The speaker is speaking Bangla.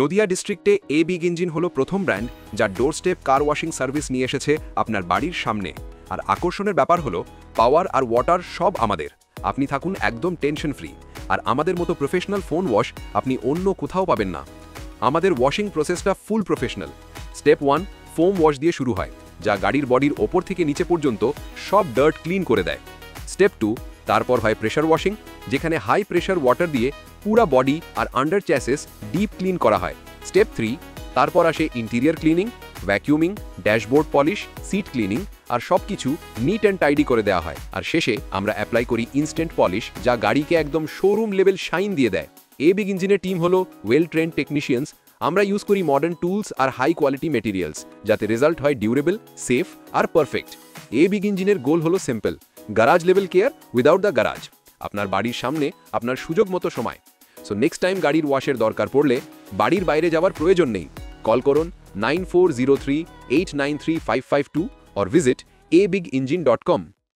নদিয়া ডিস্ট্রিক্টে এ বিগ ইঞ্জিন হলো প্রথম ব্র্যান্ড যা ডোরস্টেপ কার ওয়াশিং সার্ভিস নিয়ে এসেছে আপনার বাড়ির সামনে। আর আকর্ষণের ব্যাপার হলো পাওয়ার আর ওয়াটার সব আমাদের। আপনি থাকুন একদম টেনশন ফ্রি। আর আমাদের মতো প্রফেশনাল ফোন ওয়াশ আপনি অন্য কোথাও পাবেন না। আমাদের ওয়াশিং প্রসেসটা ফুল প্রফেশনাল। স্টেপ 1 ফোম ওয়াশ দিয়ে শুরু হয়, যা গাড়ির বডির ওপর থেকে নিচে পর্যন্ত সব ডার্ট ক্লিন করে দেয়। স্টেপ 2 তারপর হয় প্রেশার ওয়াশিং, যেখানে হাই প্রেশার ওয়াটার দিয়ে পুরা বডি আর আন্ডার চ্যাসেস ডিপ ক্লিন করা হয়। স্টেপ 3 তারপর আসে interior cleaning, vacuuming, dashboard polish, seat cleaning আর সবকিছু নিট অ্যান্ড টাইডি করে দেওয়া হয়। আর শেষে আমরা অ্যাপ্লাই করি ইনস্ট্যান্ট পলিশ, যা গাড়িকে একদম শোরুম লেভেল শাইন দিয়ে দেয়। এ বিগ ইঞ্জিনের টিম হলো ওয়েল ট্রেন্ড টেকনিশিয়ানস। আমরা ইউজ করি মডার্ন টুলস আর হাই কোয়ালিটি মেটেরিয়ালস, যাতে রেজাল্ট হয় ডিউরেবল, সেফ আর পারফেক্ট। এ বিগ ইঞ্জিনের গোল হলো simple, garage level care without the garage. আপনার বাড়ির সামনে আপনার সুযোগ মতো সময়। সো নেক্সট টাইম গাড়ির ওয়াশের দরকার পড়লে বাড়ির বাইরে যাওয়ার প্রয়োজন নেই। কল করুন 9403 893 552 or visit abigengine.com।